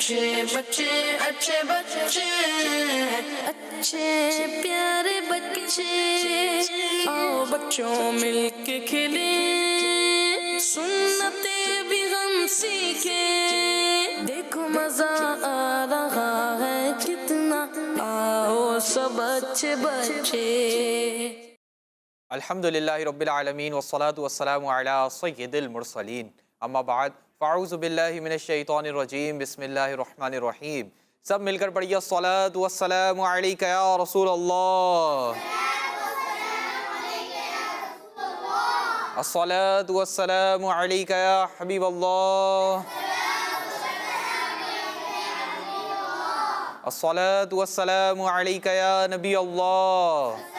अच्छे बच्चे अच्छे बच्चे अच्छे प्यारे बच्चे आओ बच्चों मिलके खेले सुन्नते भी हम सीखे देखो मजा आ रहा है कितना आओ सब अच्छे बच्चे। अल्हम्दुलिल्लाहि रब्बिल आलमीन वस्सलातु वस्सलामु अला सय्यिदिल मुरसलीन अम्मा बाद फ़अऊज़ु बिल्लाहि मिनश शैतानिर रजीम बिस्मिल्लाहिर रहमानिर रहीम। सब मिलकर पढ़िए अस्सलातु वस्सलामु अलैका या रसूल अल्लाह, अस्सलातु वस्सलामु अलैका या हबीब अल्लाह, अस्सलातु वस्सलामु अलैका या नबी अल्लाह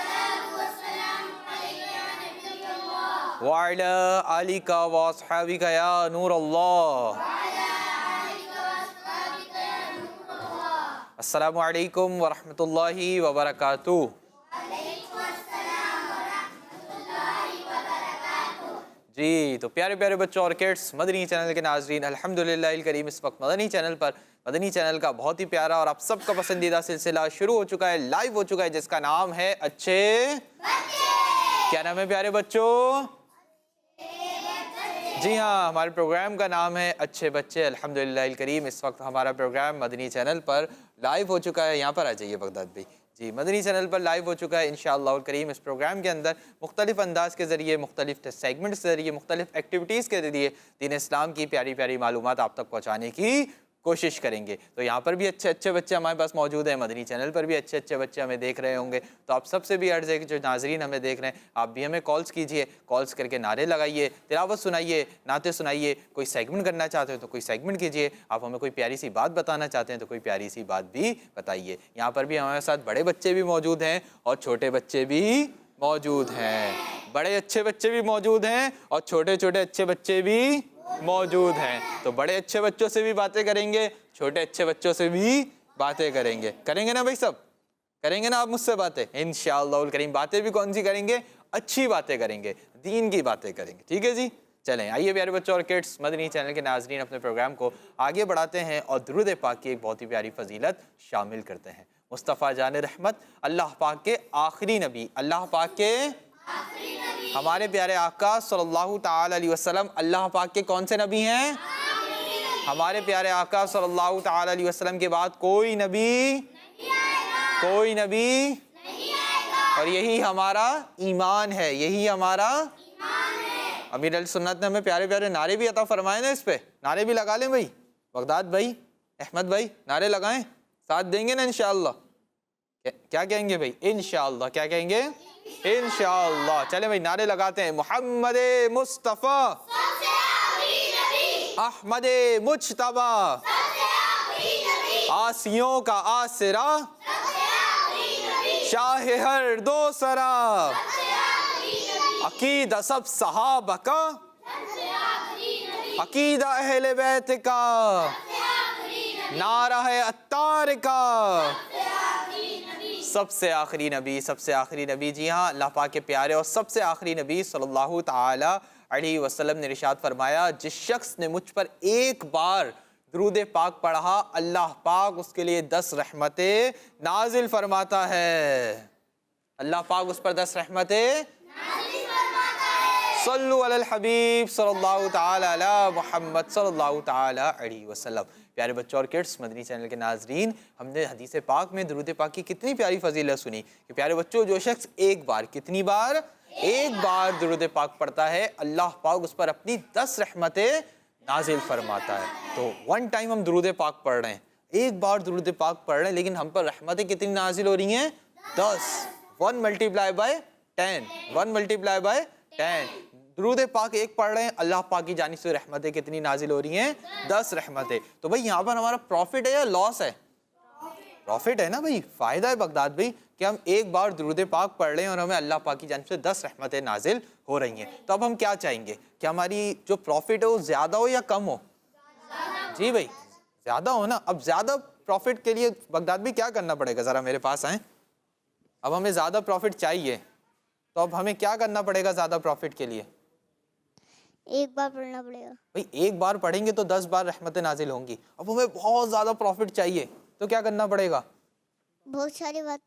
व अला आलिका व अस्हाबिका या नूर अल्लाह। अस्सलामु अलैकुम व रहमतुल्लाहि व बरकातुहू। जी तो प्यारे प्यारे बच्चों और किड्स, मदनी चैनल के नाजरीन, अल्हम्दुलिल्लाहिल करीम इस वक्त मदनी चैनल पर मदनी चैनल का बहुत ही प्यारा और आप सबका पसंदीदा सिलसिला शुरू हो चुका है, लाइव हो चुका है, जिसका नाम है अच्छे बच्चे। क्या नाम है प्यारे बच्चों? जी हाँ, हमारे प्रोग्राम का नाम है अच्छे बच्चे। अल्हम्दुलिल्लाहिल करीम इस वक्त हमारा प्रोग्राम मदनी चैनल पर लाइव हो चुका है। यहाँ पर आ जाइए बगदाद भाई। जी, मदनी चैनल पर लाइव हो चुका है इंशाअल्लाह करीम। इस प्रोग्राम के अंदर मुख्तलिफ अंदाज के ज़रिए, मुख्तलिफ सेगमेंट्स के ज़रिए, मुख्तलिफ एक्टिविटीज़ के ज़रिए दीन इस्लाम की प्यारी प्यारी मालूमात आप तक पहुँचाने की कोशिश करेंगे। तो यहाँ पर भी अच्छे अच्छे बच्चे हमारे पास मौजूद हैं, मदनी चैनल पर भी अच्छे अच्छे बच्चे हमें देख रहे होंगे। तो आप सबसे भी अर्ज़ है कि जो नाजरीन हमें देख रहे हैं, आप भी हमें कॉल्स कीजिए, कॉल्स करके नारे लगाइए, तिलावत सुनाइए, नाते सुनाइए। कोई सेगमेंट करना चाहते हो तो कोई सेगमेंट कीजिए, आप हमें कोई प्यारी सी बात बताना चाहते हैं तो कोई प्यारी सी बात भी बताइए। यहाँ पर भी हमारे साथ बड़े बच्चे भी मौजूद हैं और छोटे बच्चे भी मौजूद हैं। बड़े अच्छे बच्चे भी मौजूद हैं और छोटे छोटे अच्छे बच्चे भी मौजूद हैं। तो बड़े अच्छे बच्चों से भी बातें करेंगे, छोटे अच्छे बच्चों से भी बातें करेंगे। करेंगे ना भाई, सब करेंगे ना आप मुझसे बातें इंशाअल्लाह करीम। बातें भी कौन सी करेंगे? अच्छी बातें करेंगे, दीन की बातें करेंगे। ठीक है जी, चलें आइए प्यारे बच्चों और किड्स, मदनी चैनल के नाजरीन अपने प्रोग्राम को आगे बढ़ाते हैं और दुरूद पाक की एक बहुत ही प्यारी फजीलत शामिल करते हैं। मुस्तफ़ा जान रहमत, अल्लाह पाक के आखिरी नबी, अल्लाह पाक के हमारे प्यारे आका सल्लल्लाहु ताला अलैहि वसल्लम अल्लाह पाक के कौन से नबी हैं? हमारे प्यारे आका सल्लल्लाहु ताला अलैहि वसल्लम के बाद कोई नबी कोई नबी नहीं आएगा। और यही हमारा ईमान है, यही हमारा ईमान है। अमीर अल सुन्नत ने हमें प्यारे प्यारे नारे भी अता फरमाए ना, इस पे नारे भी लगा लें भाई। बगदाद भाई, अहमद भाई, नारे लगाएं, साथ देंगे ना इंशाअल्लाह? क्या कहेंगे भाई? इंशाअल्लाह। क्या कहेंगे? इंशाअल्लाह। चले भाई नारे लगाते हैं। मोहम्मद मुस्तफ़ा अहमद मुज्तबा आसियों का आसरा शाह हर दो सरा अकीदा सब सहाबा का अकीदा अहले बैत का नारा है अत्तार का सबसे आखिरी नबी, सबसे आखिरी नबी। जी हाँ, अल्लाह पाक के प्यारे और सबसे आखिरी नबी सल्लल्लाहु ताला अलैहि वसल्लम ने इरशाद फरमाया, जिस शख्स ने मुझ पर एक बार दुरूद पाक पढ़ा, अल्लाह पाक उसके लिए 10 रहमतें नाजिल फरमाता है। अल्लाह पाक उस पर 10 रहमतें सल्लु अलल हबीब सल्लल्लाहु ताला अला मुहम्मद सल्लल्लाहु ताला अलैहि वसल्लम। प्यारे बच्चों और किड्स, मदनी चैनल के नाजरीन, हमने हदीस पाक में दुरूद पाक की कितनी प्यारी फजीलत सुनी कि प्यारे बच्चों, जो शख्स एक बार, कितनी बार? एक बार दुरूद पाक पढ़ता है, अल्लाह पाक उस पर अपनी 10 रहमतें नाजिल फरमाता है। तो वन टाइम हम दुरूद पाक पढ़ रहे हैं, एक बार दुरूद पाक पढ़ रहे हैं, लेकिन हम पर रहमतें कितनी नाजिल हो रही हैं? 10। 1 मल्टीप्लाई बाय 10, 1 मल्टीप्लाई बाय 10। दुरूद पाक एक पढ़ रहे हैं, अल्लाह पाक की जानिब से रहमतें कितनी नाजिल हो रही हैं? 10 रहमतें। तो भाई यहाँ पर हमारा प्रॉफिट है या लॉस है? प्रॉफिट है ना भाई, फ़ायदा है बगदाद भाई कि हम एक बार दुरूद पाक पढ़ रहे हैं और हमें अल्लाह पाक की जानिब से 10 रहमतें नाजिल हो रही हैं। तो अब हम क्या चाहेंगे कि हमारी जो प्रॉफिट है वो ज़्यादा हो या कम हो? जी भाई, ज़्यादा हो ना। अब ज़्यादा प्रॉफिट के लिए बगदाद भाई क्या करना पड़ेगा? ज़रा मेरे पास आएँ। अब हमें ज़्यादा प्रॉफिट चाहिए, तो अब हमें क्या करना पड़ेगा ज़्यादा प्रॉफिट के लिए? एक बार पढ़ना पड़ेगा। भाई एक बार पढ़ेंगे तो 10 बार रहमतें नाजिल होंगी। अब हमें बहुत ज़्यादा प्रॉफिट चाहिए तो क्या करना पड़ेगा? बहुत सारी बात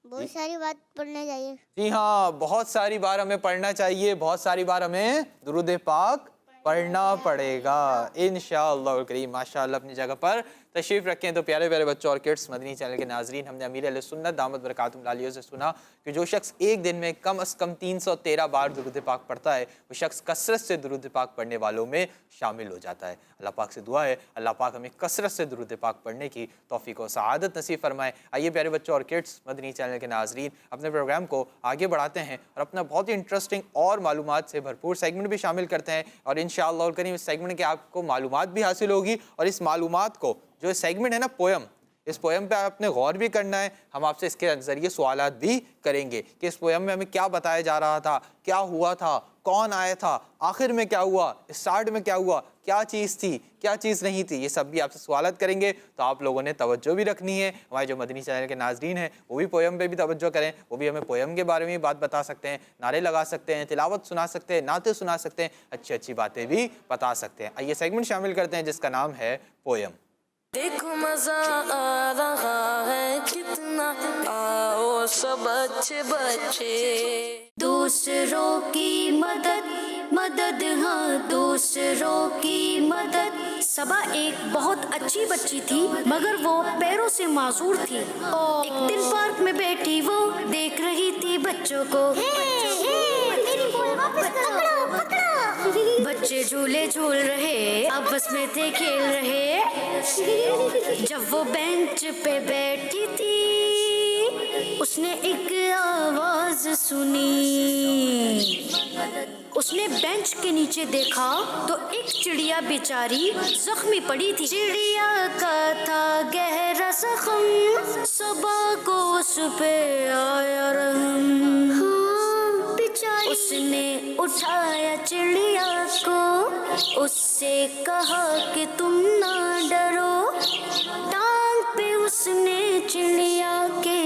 पढ़ना चाहिए। जी हाँ, बहुत सारी बार हमें पढ़ना चाहिए, बहुत सारी बार हमें दुरूद पाक पढ़ना पड़ेगा इंशाअल्लाह करीम। माशाअल्लाह अपनी जगह पर तशरीफ़ रखें। तो प्यारे प्यारे बच्चों और किड्स मदनी चैनल के नाजरीन, हमने अमीर अहले सुन्नत दामत बरकातुहू लालियो से सुना कि जो शख्स एक दिन में कम अज़ कम 313 बार दुरूद पाक पढ़ता है वो शख्स कसरत से दुरूद पाक पढ़ने वालों में शामिल हो जाता है। अल्लाह पाक से दुआ है अल्लाह पाक हमें कसरत से दुरूद पाक पढ़ने की तौफीक और सआदत नसीब फरमाए। आइए प्यारे बच्चों और किड्स मदनी चैनल के नाजरीन, अपने प्रोग्राम को आगे बढ़ाते हैं और अपना बहुत ही इंटरेस्टिंग और मालूमात से भरपूर सेगमेंट भी शामिल करते हैं। और इंशाअल्लाह करीम इस सेगमेंट के आपको मालूमात भी हासिल होगी और इस मालूमात को जो सेगमेंट है ना पोयम, इस पोयम पे आपने गौर भी करना है। हम आपसे इसके ज़रिए सवालात भी करेंगे कि इस पोयम में हमें क्या बताया जा रहा था, क्या हुआ था, कौन आया था, आखिर में क्या हुआ, स्टार्ट में क्या हुआ, क्या चीज़ थी, क्या चीज़ नहीं थी, ये सब भी आपसे सवालात करेंगे। तो आप लोगों ने तवज्जो भी रखनी है। हमारे जो मदनी चैनल के नाजरीन हैं वो भी पोयम पे भी तवज्जो करें, वो भी हमें पोयम के बारे में बात बता सकते हैं, नारे लगा सकते हैं, तिलावत सुना सकते हैं, नाते सुना सकते हैं, अच्छी अच्छी बातें भी बता सकते हैं। आइए सेगमेंट शामिल करते हैं जिसका नाम है पोयम। देखो मजा आ रहा है कितना, आओ सब अच्छे बच्चे। दूसरों की मदद मदद, हाँ दूसरों की मदद। सबा एक बहुत अच्छी बच्ची थी मगर वो पैरों से मासूर थी। एक दिन पार्क में बैठी वो देख रही थी बच्चों को। बच्चे झूले झूल रहे, आपस में थे खेल रहे। जब वो बेंच पे बैठी थी उसने एक आवाज सुनी। उसने बेंच के नीचे देखा तो एक चिड़िया बेचारी जख्मी पड़ी थी। चिड़िया का था गहरा जख्म, सबा को उस पे आया रहम। हाँ, बेचारी। उसने उठाया चिड़िया को, उससे कहा कि तुम ना डरो। टांग पे उसने चिड़िया के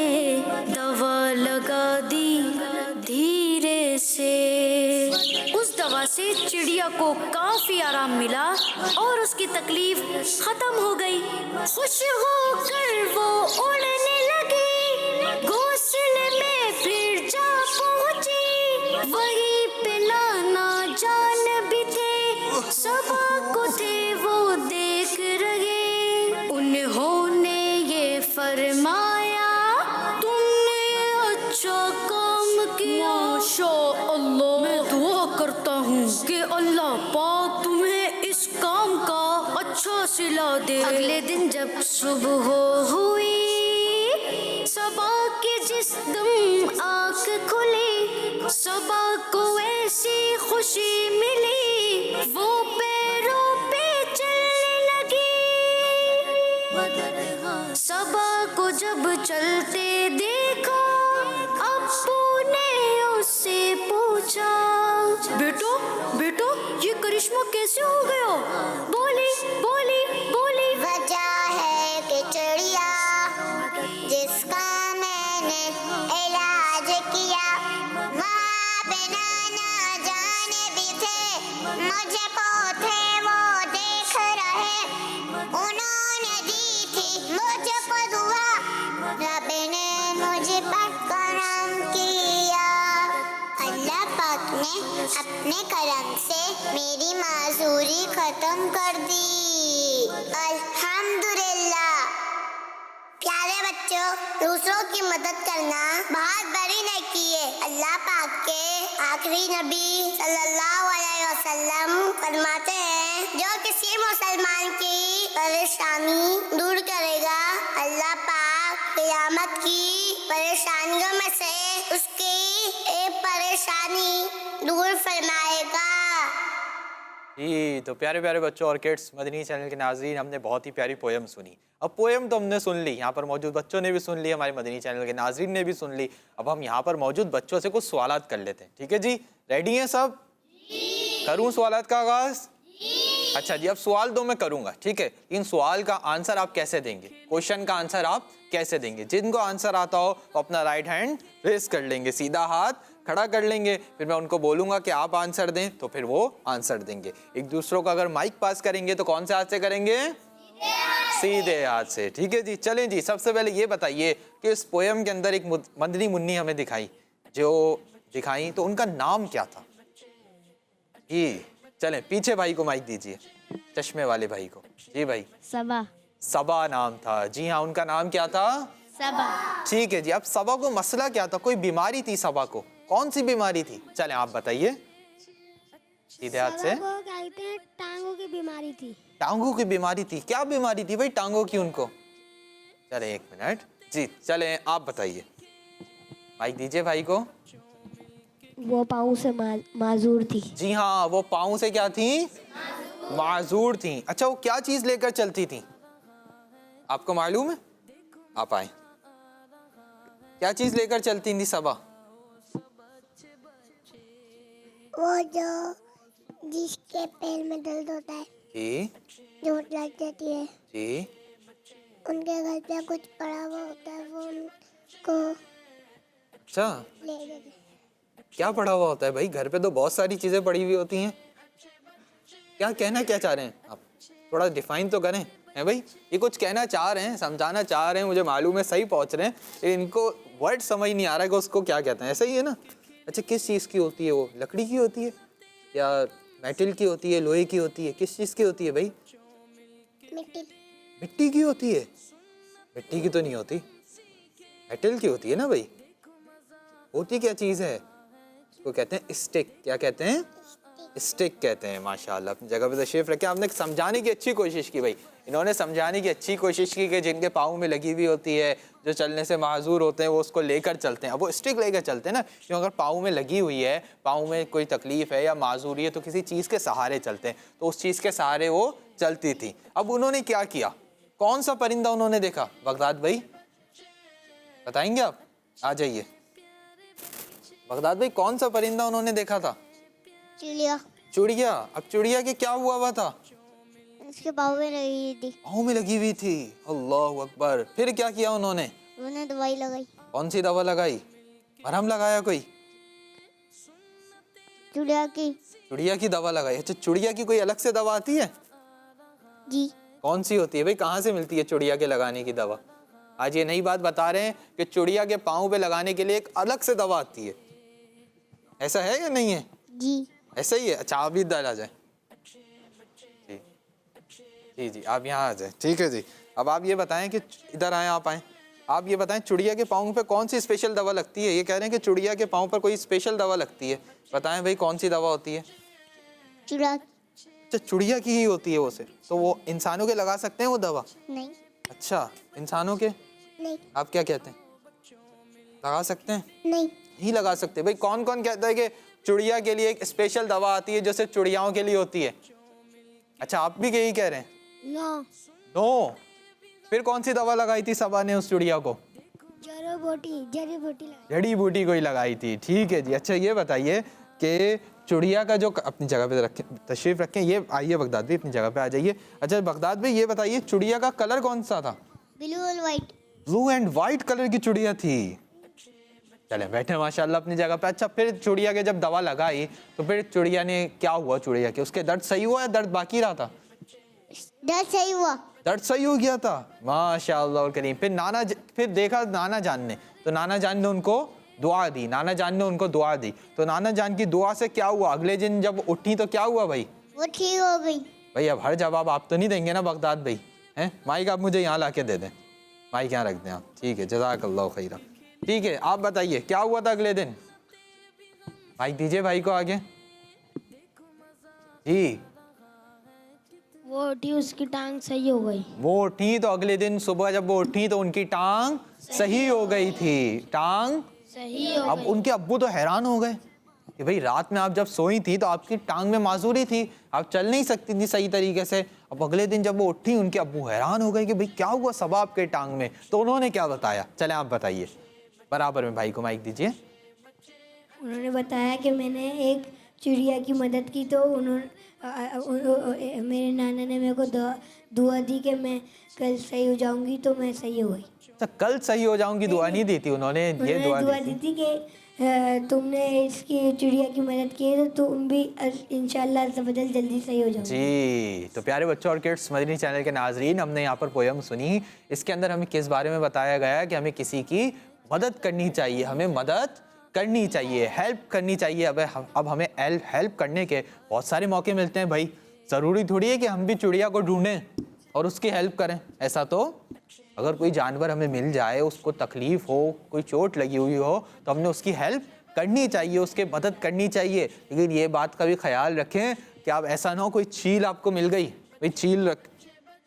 दवा लगा दी धीरे से। उस दवा से चिड़िया को काफी आराम मिला और उसकी तकलीफ खत्म हो गई। खुश होकर वो उड़ने लगी, घोंसले में फिर जा पहुंची। वहीं पे नाना जान भी थे, सबा को थे वो देख रहे। उन्होंने ये फरमाया तुमने अच्छा काम किया। माशाअल्लाह, मैं दुआ करता हूँ कि अल्लाह पाक तुम्हें इस काम का अच्छा सिला दे। अगले दिन जब सुबह हुई, सबा के जिस्म आँख खुली। सबा को ऐसी खुशी मिली, वो पैरों पे चलने लगी। सबा को जब चलते देखा, अब्बू ने उससे पूछा, बेटो बेटो ये करिश्मा कैसे हो गया? बोली बोली बोली। वजह है कि चिड़िया जिसका मैंने इलाज किया, वहाँ पे नाना जाने भी थे, मुझको थे वो देख रहे। उन्होंने दी थी मुझको दुआ, रब ने मुझ पर करम किया। अल्लाह पाक ने अपने करम से मेरी माजूरी खत्म कर दी। अल्हम्दुलिल्लाह। प्यारे बच्चों, दूसरों की मदद करना बहुत बड़ी नेकी है। अल्लाह पाक के आखिरी नबी सल्लल्लाहु अलैहि वसल्लम फरमाते हैं, जो किसी मुसलमान की परेशानी दूर करेगा, अल्लाह पाक क़यामत की परेशानियों में से उसकी एक परेशानी दूर फरमाएगा। जी, तो प्यारे प्यारे बच्चों और किड्स मदनी चैनल के नाज़रीन, हमने बहुत ही प्यारी पोयम सुनी। अब पोयम तो हमने सुन ली, यहाँ पर मौजूद बच्चों ने भी सुन ली, हमारे मदनी चैनल के नाज़रीन ने भी सुन ली। अब हम यहाँ पर मौजूद बच्चों से कुछ सवालात कर लेते हैं। ठीक है जी, रेडी हैं सब? करूँ सवालात का आगाज़? अच्छा जी, अब सवाल दो मैं करूँगा, ठीक है। इन सवाल का आंसर आप कैसे देंगे, क्वेश्चन का आंसर आप कैसे देंगे? जिनको आंसर आता हो वो अपना राइट हैंड रेस कर लेंगे, सीधा हाथ खड़ा कर लेंगे, फिर मैं उनको बोलूँगा कि आप आंसर दें तो फिर वो आंसर देंगे। एक दूसरों को अगर माइक पास करेंगे तो कौन से हाथ से करेंगे? सीधे हाथ से। ठीक है जी, चलें जी, सबसे पहले ये बताइए कि इस पोयम के अंदर एक मदनी मुन्नी हमें दिखाई, जो दिखाई तो उनका नाम क्या था? जी चलें, पीछे भाई को माइक दीजिए, चश्मे वाले भाई को। जी भाई। सबा। सबा नाम था। जी हाँ, उनका नाम क्या था? सबा। ठीक है जी। अब सबा को मसला क्या था? कोई बीमारी थी सबा को, कौन सी बीमारी थी? चलें आप बताइए सीधे हाथ से। सबा को कहते हैं टांगों की बीमारी थी। टांगों की बीमारी थी। क्या बीमारी थी भाई टांगों की उनको? चले एक मिनट जी, चले आप बताइए, माइक दीजिए भाई को। वो पाँव से माजूर थी। जी हाँ, वो पाँव से क्या थी? माजूर थी। अच्छा, वो क्या चीज लेकर चलती थी, आपको मालूम है? आप आए, क्या चीज लेकर चलती थी सबा? वो जो जिसके पैर में दर्द होता है, जी चोट लग जाती है, जी। उनके घर पे कुछ पड़ा हुआ होता है, वो उनको अच्छा, ले जाते हैं। क्या पड़ा हुआ होता है भाई? घर पे तो बहुत सारी चीजें पड़ी हुई होती हैं। क्या कहना क्या चाह रहे हैं आप? थोड़ा डिफाइन तो करें। है भाई, ये कुछ कहना चाह रहे हैं, समझाना चाह रहे हैं, मुझे मालूम है सही पहुंच रहे हैं, लेकिन इनको वर्ड समझ नहीं आ रहा है कि उसको क्या कहते हैं। ऐसा ही है ना? अच्छा, किस चीज़ की होती है वो? लकड़ी की होती है या मेटल की होती है, लोहे की होती है, किस चीज़ की होती है भाई? मिट्टी। मिट्टी की होती है? मिट्टी की तो नहीं होती, मेटल की होती है ना भाई। होती क्या चीज़ है? उसको कहते हैं स्टिक। क्या कहते हैं? स्टिक कहते हैं। माशाल्लाह, अपनी जगह पे तशरीफ रखें। आपने समझाने की अच्छी कोशिश की भाई, इन्होंने समझाने की अच्छी कोशिश की कि जिनके पाँव में लगी हुई होती है, जो चलने से माजूर होते हैं, वो उसको लेकर चलते हैं। अब वो स्टिक लेकर चलते हैं ना, क्योंकि अगर पाँव में लगी हुई है, पाँव में कोई तकलीफ है या माजूरी है, तो किसी चीज़ के सहारे चलते हैं, तो उस चीज़ के सहारे वो चलती थी। अब उन्होंने क्या किया? कौन सा परिंदा उन्होंने देखा? बगदाद भाई बताएंगे आप? आ जाइए बगदाद भाई, कौन सा परिंदा उन्होंने देखा था? चिड़िया। चिड़िया। अब चिड़िया के क्या हुआ था? उसके पाँव में लगी थी। पाँव में लगी हुई थी। अल्लाह अकबर। फिर क्या किया उन्होंने? उन्होंने दवाई लगाई। कौन सी दवा लगाई? मरहम लगाया कोई? चिड़िया की। चिड़िया की दवा लगाई। अच्छा, चिड़िया की कोई अलग से दवा आती है? जी। कौन सी होती है भाई? कहाँ से मिलती है चिड़िया के लगाने की दवा? आज ये नई बात बता रहे हैं कि चिड़िया के पाँव पे लगाने के लिए एक अलग से दवा आती है। ऐसा है या नहीं है? जी। ऐसा ही है। अच्छा, आप भी इधर आ जाए। जी जी जी, आप यहाँ आ जाए। ठीक है जी। अब आप ये बताएं कि इधर आए, आप आए, आप ये बताएं चिड़िया के पाँव पे कौन सी स्पेशल दवा लगती है? ये कह रहे हैं कि चिड़िया के पाँव पर कोई स्पेशल दवा लगती है। बताएं भाई, कौन सी दवा होती है? चिड़िया। अच्छा, चिड़िया की ही होती है वो से, तो वो इंसानों के लगा सकते हैं वो दवा? नहीं। अच्छा, इंसानों के नहीं। आप क्या कहते हैं? लगा सकते हैं? नहीं। नहीं लगा सकते भाई। कौन कौन कहता है कि चिड़िया के लिए एक स्पेशल दवा आती है जो सिर्फ चिड़ियाओं के लिए होती है? अच्छा, आप भी यही कह रहे हैं? नो। फिर कौन सी दवा लगाई थी सबा ने उस चिड़िया को? जड़ी बूटी कोई लगाई थी। ठीक है जी। अच्छा, ये बताइए कि चिड़िया का जो, अपनी जगह पे रखें, तशरीफ रखें, ये आइए बगदाद भी, अपनी जगह पे आ जाइए। अच्छा बगदाद भाई, ये बताइए चिड़िया का कलर कौन सा था? ब्लू और white. Blue and white colour की चिड़िया थी। चले बैठे माशाल्लाह अपनी जगह पे। अच्छा, फिर चिड़िया के जब दवा लगाई तो फिर चिड़िया ने क्या हुआ? चिड़िया के उसके दर्द सही हुआ या दर्द बाकी रहा था? दर्द सही हुआ। दर्द सही हो गया था। माशाल्लाह करीम। फिर देखा नाना जान ने, तो नाना जान ने उनको दुआ दी। नाना जान ने उनको दुआ दी, तो नाना जान की दुआ से क्या हुआ? अगले दिन जब उठी तो क्या हुआ भाई? वो ठीक हो गई। भाई अब हर जवाब आप तो नहीं देंगे ना बगदाद भाई, हैं? माइक आप मुझे यहाँ ला के दे दें, माइक यहाँ रख दें आप। ठीक है, जज़ाकल्लाह खैरा। ठीक है, आप बताइए क्या हुआ था अगले दिन? माइक दीजिए भाई को आगे। जी। वो उठी, उसकी टांग सही हो गई। वो उठी तो अगले दिन सुबह जब वो उठी तो उनकी टांग सही हो गई थी। टांग सही हो अब उनके अब्बू तो हैरान हो गए कि भाई रात में आप जब सोई थी तो आपकी टांग में माजूरी थी, आप चल नहीं सकती थी सही तरीके से। अब अगले दिन जब वो उठी उनके अब्बू हैरान हो गए कि भाई क्या हुआ सबा आपके टांग में? तो उन्होंने क्या बताया? चले आप बताइए। बराबर में भाई को माइक दीजिए। उन्होंने बताया कि मैंने एक चिड़िया की मदद की, तो मेरे नाना ने मेरे को दुआ दी कि मैं कल सही हो जाऊंगी, तो मैं सही हो गई। अच्छा, कल सही हो जाऊंगी दुआ नहीं दी थी उन्होंने, ये दुआ दुआ दी दी थी कि तुमने इसकी चिड़िया की मदद की है तो तुम भी इंशाल्लाह ज़बरदस्त जल्दी सही हो जाओगे। जी, तो प्यारे बच्चों और किड्स मदनी चैनल के नाजरीन, हमने यहाँ पर पोयम सुनी। इसके अंदर हमें किस बारे में बताया गया है कि हमें किसी की मदद करनी चाहिए, हमें मदद करनी चाहिए, हेल्प करनी चाहिए। अब हमें हेल्प करने के बहुत सारे मौके मिलते हैं भाई। ज़रूरी थोड़ी है कि हम भी चिड़िया को ढूंढें और उसकी हेल्प करें। ऐसा तो अगर कोई जानवर हमें मिल जाए, उसको तकलीफ़ हो, कोई चोट लगी हुई हो, तो हमने उसकी हेल्प करनी चाहिए, उसके मदद करनी चाहिए। लेकिन ये बात का भी ख्याल रखें कि आप ऐसा ना हो कोई चील आपको मिल गई, भाई चील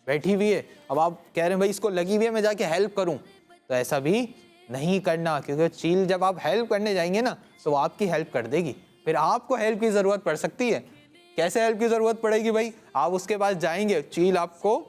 बैठी हुई है, अब आप कह रहे हैं भाई इसको लगी हुई है मैं जाके हेल्प करूं, तो ऐसा भी नहीं करना। क्योंकि चील जब आप हेल्प करने जाएंगे ना तो वो आपकी हेल्प कर देगी, फिर आपको हेल्प की ज़रूरत पड़ सकती है। कैसे हेल्प की ज़रूरत पड़ेगी भाई? आप उसके पास जाएंगे, चील आपको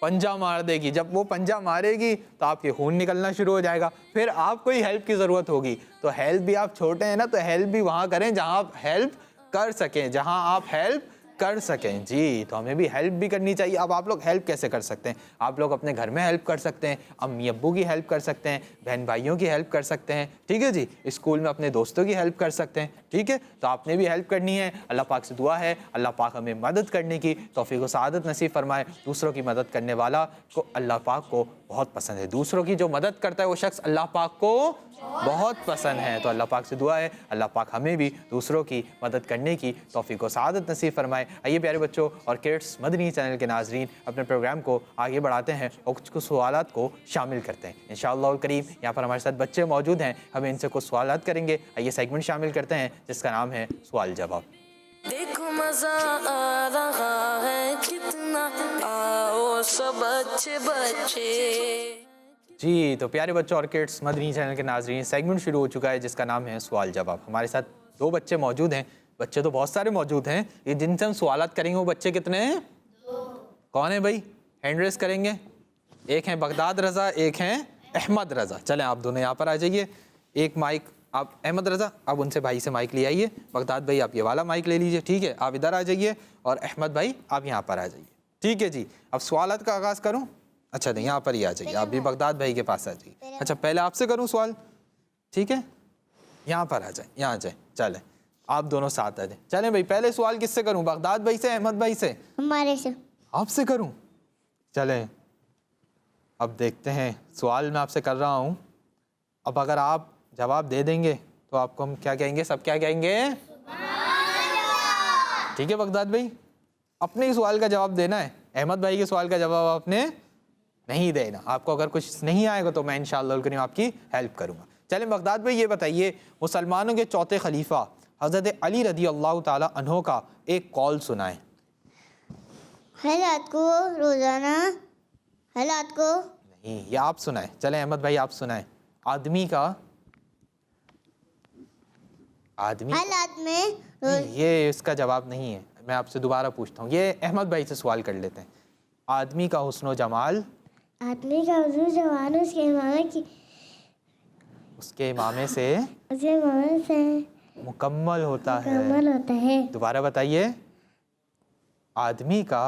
पंजा मार देगी। जब वो पंजा मारेगी तो आपके खून निकलना शुरू हो जाएगा, फिर आपको ही हेल्प की ज़रूरत होगी। तो हेल्प भी आप छोटे हैं ना, तो हेल्प भी वहाँ करें जहाँ आप हेल्प कर सकें, जहाँ आप हेल्प कर सकें। जी, तो हमें भी हेल्प भी करनी चाहिए। अब आप लोग हेल्प कैसे कर सकते हैं? आप लोग अपने घर में हेल्प कर सकते हैं, अम्मी अब्बू की हेल्प कर सकते हैं, बहन भाइयों की हेल्प कर सकते हैं, ठीक है जी। स्कूल में अपने दोस्तों की हेल्प कर सकते हैं, ठीक है। तो आपने भी हेल्प करनी है। अल्लाह पाक से दुआ है अल्लाह पाक हमें मदद करने की तौफीक व सआदत नसीब फरमाए। दूसरों की मदद करने वाला को अल्लाह पाक को बहुत पसंद है। दूसरों की जो मदद करता है वो शख्स अल्लाह पाक को बहुत पसंद है। तो अल्लाह पाक से दुआ है अल्लाह पाक हमें भी दूसरों की मदद करने की तौफीक व सआदत नसीब फरमाए। आइए प्यारे बच्चों और किड्स मदनी चैनल के नाजरीन, अपने प्रोग्राम को आगे बढ़ाते हैं और कुछ सवालात को शामिल करते हैं इंशाअल्लाह करीम। यहाँ पर हमारे साथ बच्चे मौजूद हैं, हम इनसे कुछ सवालात करेंगे। आइए सेगमेंट शामिल करते हैं जिसका नाम है सवाल जवाब। देखो मजा आ रहा है कितना, आओ सब अच्छे बच्चे। जी, तो प्यारे बच्चों और किड्स मदनी चैनल के नाजरीन, सेगमेंट शुरू हो चुका है जिसका नाम है सवाल जवाब। हमारे साथ दो बच्चे मौजूद हैं, बच्चे तो बहुत सारे मौजूद हैं, ये जिनसे हम सवालात करेंगे वो बच्चे कितने हैं? कौन है भाई? हैंड रेस करेंगे। एक हैं बगदाद रज़ा, एक हैं अहमद रज़ा। चलें आप दोनों यहाँ पर आ जाइए। एक माइक आप अहमद रज़ा, आप उनसे भाई से माइक ले आइए। बगदाद भाई आप ये वाला माइक ले लीजिए, ठीक है। आप इधर आ जाइए और अहमद भाई आप यहाँ पर आ जाइए, ठीक है जी। अब सवालात का आगाज़ करूँ? अच्छा नहीं, यहाँ पर ही आ जाइए, आप भी बगदाद भाई के पास आ जाइए। अच्छा पहले आपसे करूँ सवाल, ठीक है। यहाँ पर आ जाए, यहाँ आ जाए। चलें आप दोनों साथ आ जाए। चलें भाई, पहले सवाल किससे करूँ? बगदाद भाई से, अहमद भाई से? हमारे से। आपसे करूँ? चलें अब देखते हैं। सवाल मैं आपसे कर रहा हूँ, अब अगर आप जवाब दे देंगे तो आपको हम क्या कहेंगे? सब क्या कहेंगे? ठीक है बगदाद भाई, अपने ही सवाल का जवाब देना है, अहमद भाई के सवाल का जवाब आपने नहीं देना। आपको अगर कुछ नहीं आएगा तो मैं इंशाअल्लाह करीम आपकी हेल्प करूँगा। चलें बगदाद भाई ये बताइए, मुसलमानों के चौथे खलीफा हज़रत अली रज़ी अल्लाह ताला अन्हो का एक कौल सुनाएं। हर रात को रोज़ाना, हर रात को नहीं, ये आप सुनाएं। चलें अहमद भाई आप सुनाएं। आदमी का आदमी हर रात में नहीं, ये इसका जवाब नहीं है। मैं आपसे दोबारा पूछता हूँ, ये अहमद भाई से सवाल कर लेते हैं। आदमी का हुस्न जमाल आदमी का हुस्न जवान उसके इमामे की उसके इमामे से उसके इमामे से मुकम्मल होता है। मुकम्मल होता है। दोबारा बताइए। आदमी का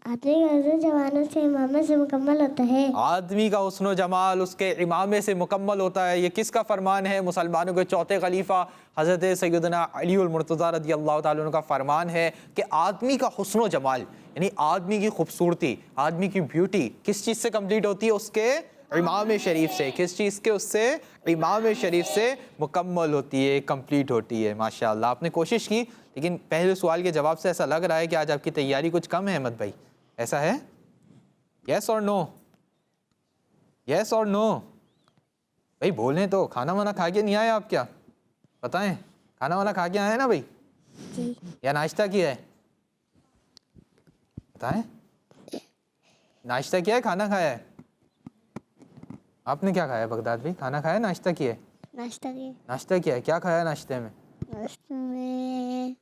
हुस्न जवान उसके इमामे से मुकम्मल होता है। आदमी का हुस्न जमाल उसके इमामे से मुकम्मल होता है। ये किसका फरमान है? मुसलमानों के चौथे खलीफा हज़रत सैयदना अली मुर्तज़ा रज़ी अल्लाह ताला अन्हु का फरमान है कि आदमी का हुस्न जमाल यानी आदमी की खूबसूरती, आदमी की ब्यूटी किस चीज़ से कंप्लीट होती है? उसके इमाम शरीफ से। किस चीज़ के? उससे इमाम शरीफ से मुकम्मल होती है, कंप्लीट होती है। माशाअल्लाह आपने कोशिश की, लेकिन पहले सवाल के जवाब से ऐसा लग रहा है कि आज आपकी तैयारी कुछ कम है अहमद भाई, ऐसा है? यस और नो? यस और नो? भाई बोलें तो। खाना वाना खा के नहीं आए आप क्या? बताएं, खाना वाना खा के आए ना भाई? जी। या नाश्ता किया है? बताएं, नाश्ता किया है, खाना खाया है? आपने क्या खाया बगदाद भाई? खाना खाया, नाश्ता किया है? नाश्ता किया। नाश्ता किया है। क्या खाया नाश्ते में? नाश्ते में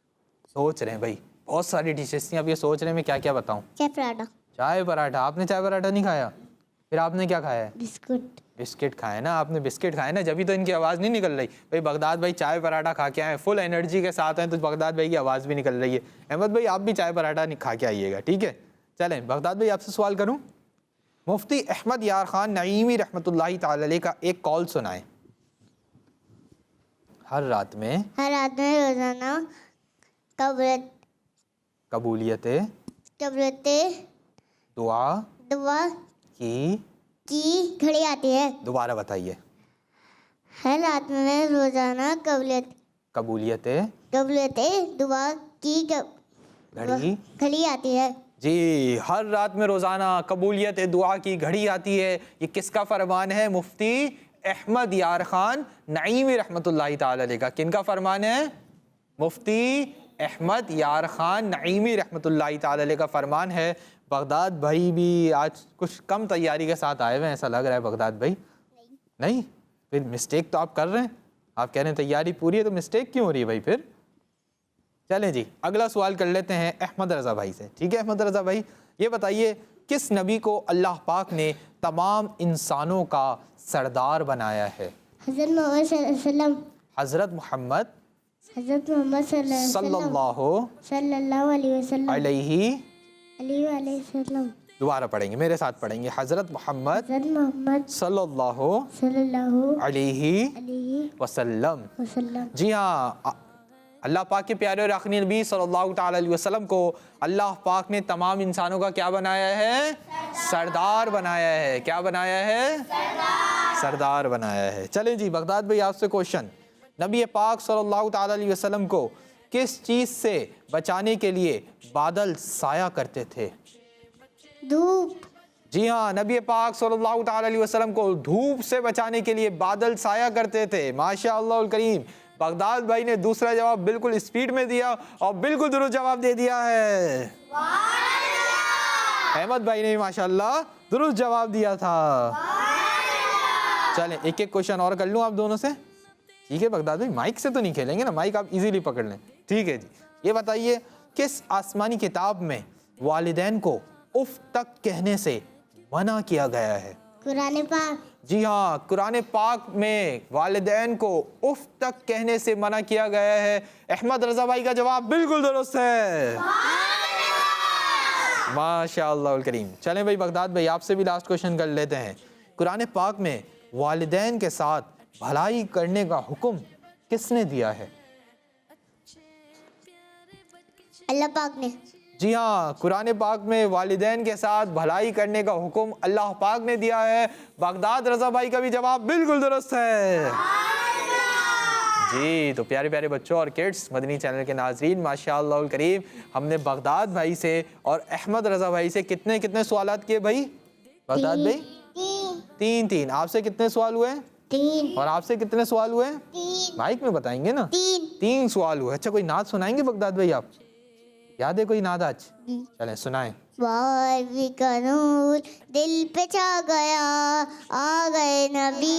सोच रहे हैं भाई, बहुत सारी डिशेस थी, अब ये सोच रहे हैं मैं क्या क्या बताऊं। चाय पराठा। चाय पराठा? आपने चाय पराठा नहीं खाया, फिर आपने क्या खाया है? बिस्कुट। बिस्किट खाए ना आपने? बिस्किट खाए ना, जब तो इनकी आवाज़ नहीं निकल रही। भाई बगदाद भाई चाय पराठा खा के आए, फुल एनर्जी के साथ हैं, तो बगदाद भाई की आवाज़ भी निकल रही है। अहमद भाई आप भी चाय पराठा नहीं खा के आइएगा, ठीक है। चलें बगदाद भाई आपसे सवाल करूं। मुफ्ती अहमद यार ख़ान नईमी रहमतुल्लाहि ताला अलैह का एक कौल सुनाएं। हर रात में रोजाना कबूलियत दुआ दुआ की घड़ी आती है। दोबारा बताइए। हर रात में रोजाना कबूलियत दुआ की घड़ी आती है। जी, हर रात में रोज़ाना कबूलियत दुआ की घड़ी आती है। ये किसका फरमान है? मुफ्ती अहमद यार ख़ान नईमी रहमतुल्लाहि ताला अलैह का। किनका फरमान है? मुफ्ती अहमद यार ख़ान नईमी रहमतुल्लाहि ताला अलैह का फरमान है। बगदाद भाई भी आज कुछ कम तैयारी के साथ आए हुए हैं, ऐसा लग रहा है। बगदाद भाई नहीं, फिर मिस्टेक तो आप कर रहे हैं। आप कह रहे हैं तैयारी पूरी है, तो मिस्टेक क्यों हो रही है भाई? फिर चलें जी, अगला सवाल कर लेते हैं अहमद रज़ा भाई से। ठीक है अहमद रज़ा भाई, ये बताइए किस नबी को अल्लाह पाक ने तमाम इंसानों का सरदार बनाया है? हज़रत मोहम्मद सल्लल्लाहु अलैहि वसल्लम। दोबारा पढ़ेंगे, मेरे साथ पढ़ेंगे। हज़रत मोहम्मद सल्लल्लाहु अलैहि वसल्लम। जी हाँ, अल्लाह पाक के प्यारे और आखिरी नबी सल्लल्लाहु ताला अलैहि वसल्लम को अल्लाह पाक ने तमाम इंसानों का क्या बनाया है? सरदार बनाया है। क्या बनाया है? सरदार बनाया है। चलें जी, बगदाद भाई आपसे क्वेश्चन। नबी पाक सल्लल्लाहु ताला अलैहि वसल्लम को किस चीज़ से बचाने के लिए बादल साया करते थे? धूप। जी हाँ, नबी पाक सल्लल्लाहु ताला अलैहि वसल्लम को धूप से बचाने के लिए बादल साया करते थे। माशाअल्लाह करीम, बगदाद भाई ने दूसरा जवाब बिल्कुल स्पीड में दिया और बिल्कुल दुरुस्त जवाब दे दिया है। अहमद भाई ने माशाअल्लाह दुरुस्त जवाब दिया था। चलें एक एक क्वेश्चन और कर लूँ आप दोनों से। ठीक है बगदाद भाई, माइक से तो नहीं खेलेंगे ना, माइक आप इजीली पकड़ लें। ठीक है जी, ये बताइए किस आसमानी किताब में वालिदैन को उफ तक कहने से मना किया गया है? कुरान पाक। जी हाँ, कुरान पाक में वालिदैन को उफ तक कहने से मना किया गया है। अहमद रज़ा भाई का जवाब बिल्कुल दुरुस्त है। माशाअल्लाह करीम। चलें भाई बगदाद भाई आपसे भी लास्ट क्वेश्चन कर लेते हैं। कुरान पाक में वालिदैन के साथ भलाई करने का हुक्म किसने दिया है? अल्लाह पाक ने। जी हाँ, कुरान पाक में वालिदैन के साथ भलाई करने का हुक्म अल्लाह पाक ने दिया है। बगदाद रज़ा भाई का भी जवाब बिल्कुल दुरुस्त है। जी, तो प्यारे प्यारे बच्चों और किड्स, मदनी चैनल के नाज़रीन, माशाअल्लाह करीम, हमने बगदाद भाई से और अहमद रज़ा भाई से कितने कितने सवालात किए भाई? बगदाद भाई तीन। आपसे कितने सवाल हुए? 3। और आपसे कितने सवाल हुए? 3। माइक में बताएंगे ना। 3 सवाल हुए। अच्छा, कोई नात सुनाएंगे बगदाद भाई आप? याद है कोई नाद आज? चलें सुनाएं। वाही का नूर दिल पे छा गया, आ गए नबी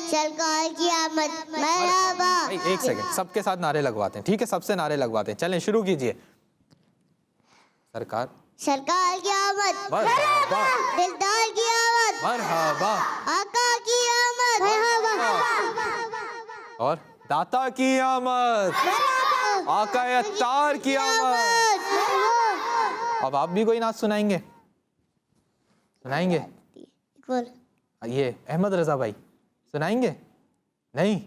सरकार की आमद मरहबा। एक सेकंड, सबके साथ नारे लगवाते हैं। ठीक है, सबसे नारे लगवाते हैं। चलें शुरू कीजिए। सरकार की आमद मरहबा, दिलदार की आमद मरहबा, आका की आमद मरहबा, और दाता की आमद, आका अत्तार की आमद। अब आप भी कोई नात सुनाएंगे? ये अहमद रज़ा भाई सुनाएंगे? नहीं।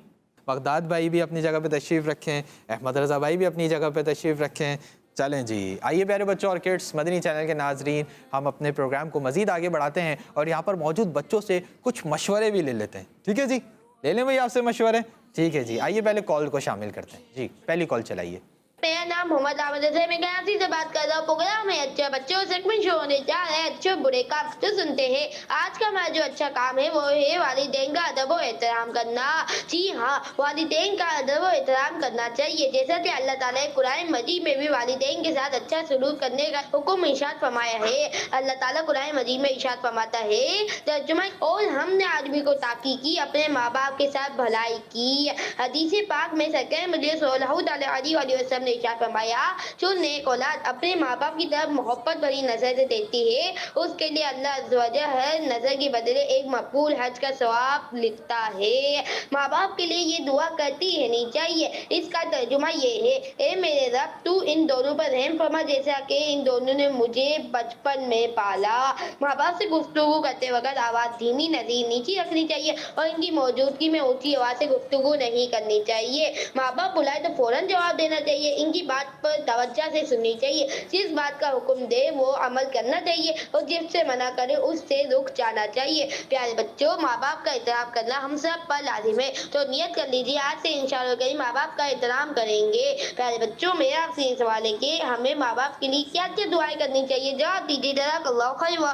बगदाद भाई भी अपनी जगह पे तशरीफ़ रखें, अहमद रज़ा भाई भी अपनी जगह पे तशरीफ़ रखें। चलें जी, आइए प्यारे बच्चों और किड्स, मदनी चैनल के नाजरीन, हम अपने प्रोग्राम को मज़ीद आगे बढ़ाते हैं और यहाँ पर मौजूद बच्चों से कुछ मशवरे भी ले लेते हैं। ठीक है जी, ले लें भाई आपसे मशवरे। ठीक है जी, आइए पहले कॉल को शामिल करते हैं। जी, पहली कॉल चलाइए। मेरा नाम मोहम्मद आमद है, मैं कराची से बात कर रहा हूँ। प्रोग्राम में अच्छे बच्चों से शो होने जा रहे हैं, अच्छे बुरे काम तो सुनते हैं। आज का हमारा जो अच्छा काम है वो है वालिदैन का अदब व एहतराम करना। जी हाँ, वालिदैन का अदब व एहतराम करना चाहिए, जैसा कि अल्लाह ताला ने कुरान मजीद में भी वालिदैन के साथ अच्छा सलूक करने का हुक्म इरशाद फरमाया है। अल्लाह ताला कुरान मजीद में इरशाद फरमाता है तर्जुमा, और हमने आदमी को ताकी की, अपने माँ बाप के साथ भलाई की। हदीस पाक में सरकार मदीना सल्लल्लाहु अलैहि वसल्लम ने इरशाद फरमाया, जो नेक औलाद अपने माँ बाप की तरफ मोहब्बत भरी नजर से देखती है उसके लिए अल्लाह अज़्ज़ व जल हर नजर के बदले एक मकबूल हज का सवाब लिखता है। माँ बाप के लिए ये दुआ करती रहनी चाहिए। इसका तर्जुमा ये है, ए मेरे रब तू इन दोनों पर रहम फरमा जैसा कि इन दोनों ने मुझे बचपन में पाला। माँ बाप से गुफ्तगू करते वक्त आवाज़ धीमी नज़ीर नीची रखनी चाहिए और इनकी मौजूदगी में ऊंची आवाज़ से गुफ्तगू नहीं करनी चाहिए। माँ बाप बुलाए तो फौरन जवाब देना चाहिए। इनकी बात पर तवज्जो से सुननी चाहिए। जिस बात का हुक्म दे वो अमल करना चाहिए और जिससे मना करे उससे रुक जाना चाहिए। प्यारे बच्चों, माँ बाप का एहतराम करना हम सब पर लाजिम है, तो नियत कर लीजिए आज से इंशाअल्लाह करीम माँ बाप का एहतराम करेंगे। प्यारे बच्चों, मेरा आपसे ये सवाल है कि हमें माँ बाप के लिए क्या क्या दुआएं करनी चाहिए, जवाब दीजिए। जज़ाकल्लाहु खैरा।